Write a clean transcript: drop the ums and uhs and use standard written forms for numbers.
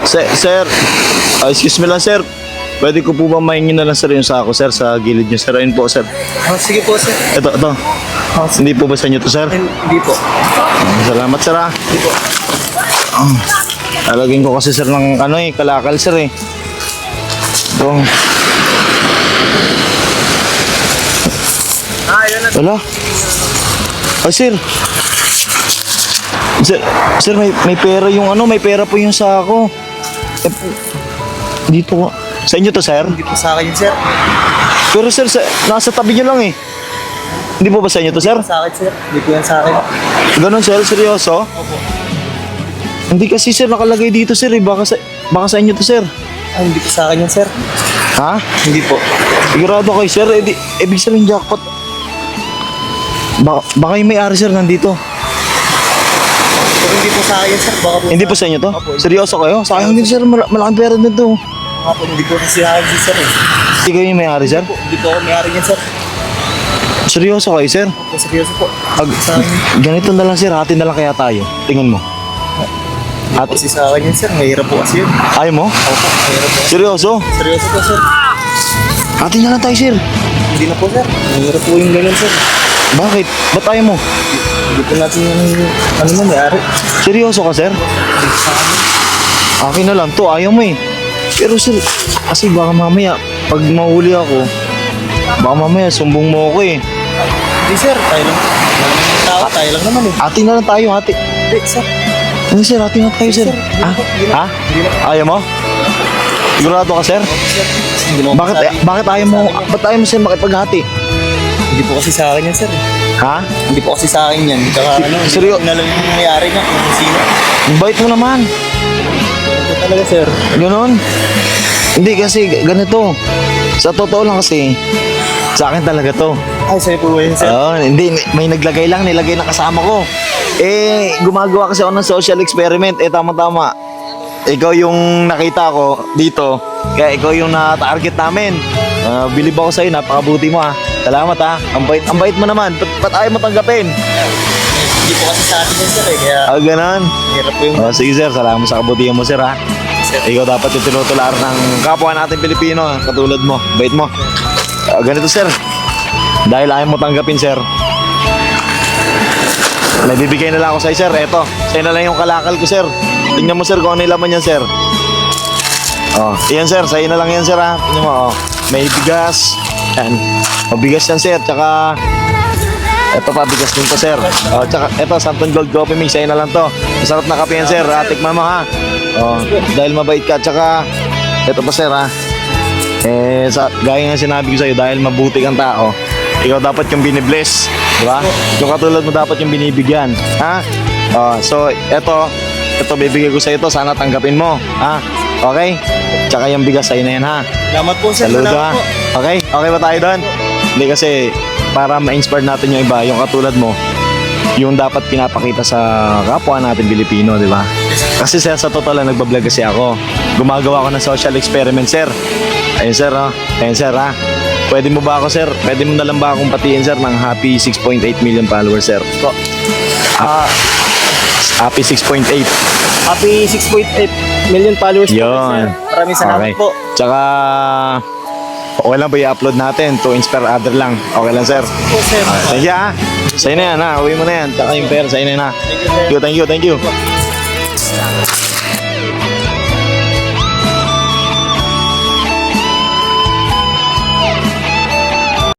Sir, excuse me lang sir. Pwede ko po ba mahingi na lang sir yung sako sir sa gilid niyo sir? Ayun po sir. Sige po, sir. Ito. Hindi po ba sa inyo to sir? Hindi po. Salamat sir ah. Hindi po. Talagyan ko kasi sir ng kalakal sir eh. Ito. Yun na. Wala. Ay sir. Sir, may pera yung may pera po yung sako. Dito ko. Sa inyo to sir? Hindi po sa akin yun, sir. Pero sir, nasa tabi niyo lang eh. Hindi po ba sa inyo to sir? Sa akin, sir. Hindi po yan sa akin. Ganon sir, seryoso? Opo. Hindi kasi sir nakalagay dito sir eh. Baka sa inyo to sir. Hindi po sa akin yun, sir. Ha? Hindi po. Sigurado kayo sir, ibig sabihin jackpot. Baka yung may-ari sir nandito. Kung hindi po sa akin yun, sir, baka po Hindi po sa inyo to? Opo. Seryoso kayo? Sayang din sir, malaking pera nito. Baka po, hindi po kasi sa akin, sir. Hindi kayo yung may-ari sir? Hindi po ako may-ari yan, sir. Seryoso kayo sir? Opo, seryoso po. Sa akin. Ganito na lang sir, hati na lang kaya tayo. Tingnan mo. At kasi sa akin yun, sir. Mahirap po kasi yun. Ayaw mo? Opo, mahirap po. Seryoso? Seryoso po, sir. Hati na lang tayo sir. Hindi na po, sir. Mahirap po yung ganyan, sir. Bakit? Ba't ayaw mo? Hindi po natin yung may-ari. Seryoso ka sir? Hindi sa akin. Akin na lang to, ayaw mo eh. Pero sir, kasi baka mamaya, pag mahuli ako, baka mamaya sumbong mo ako eh. Hindi, sir. Tayo lang. Tayo lang naman eh. Hati na lang tayo, hati. Hindi, sir. Ano sir, hati na tayo sir. Hindi Ha? na po, hindi na. Ha? Hindi na. Ayaw mo? Sigurado ka sir? Hindi naman po sa akin. Bakit ayaw mo, ba't ayaw mo sir makipaghati? Hindi po kasi sa akin yan, sir. Ha? Hindi po kasi sa akin yan. Tsaka Seryo? na lang yung nangyayari niya kung sino. Ang bait mo naman. Ito talaga, sir. Ganon. Hindi kasi ganito. Sa totoo lang kasi, sa akin talaga to. Ay, sa'yo po ba yun, sir? Oo, hindi, may naglagay lang, nilagay na kasama ko. Gumagawa kasi ako ng social experiment. Tama-tama. Ikaw yung nakita ko dito, kaya ikaw yung na-target namin. Bilib ako sa'yo, napakabuti mo ha. Salamat ha. Ang bait mo naman. Ba't ayaw mo tanggapin? Hindi po kasi sa atin yan, sir. Kaya Ganon. hirap po yung... Sige sir, salamat sa kabutihan mo sir ha. Sir. Ikaw dapat yung tinutular ng kapwa natin Pilipino, katulad mo. Bait mo. Ganito sir, dahil ayaw mo tanggapin sir, nabibigay na lang ako sa'yo sir. Eto, sa'yo na lang yung kalakal ko sir. Tingnan mo sir kung ano yung laman yan sir. Iyan sir, sa'yo na lang yan sir ha. Tingnan mo, may bigas. Yan. Bigas yan sir, tsaka eto pa, bigas din to sir. Tsaka eto, Santon Gold Coffee Mix, sa'yo na lang to. Masarap na kape yan sir, tikman mo ha. Dahil mabait ka, tsaka eto pa sir ha. Gaya nga sinabi ko sa'yo, dahil mabuti kang tao, ikaw dapat yung binibless, di ba? Yung katulad mo dapat yung binibigyan, ha? So, eto bibigay ko sa'yo to, sana tanggapin mo, ha? Okay? Tsaka yung bigas sa'yo na yan, ha? Salamat po, sir. Saludo, Salamat ha? po. Okay? Okay ba tayo doon? Hindi kasi, para ma-inspire natin yung iba, yung katulad mo, yung dapat pinapakita sa kapwa natin Pilipino, di ba? Kasi sir, sa totoo lang, nagbablog kasi ako. Gumagawa ako ng social experiment, sir. Ayun sir, ha? Ayun sir, ha? Pwede mo ba ako, sir? Pwede mo na lang ba akong patiin, sir, ng happy 6.8 million followers, sir? Happy 6.8. Happy 6.8 million followers po, Yun. sir. Maraming salamat Okay. po. Tsaka, okay lang ba i-upload natin to inspire other lang? Okay lang, sir? Po, sir. Thank you, ha? Sa'yo na yan, ha? Uwi mo na yan. Tsaka yung pera, sa'yo na yan, ha? Thank you, sir. Thank you.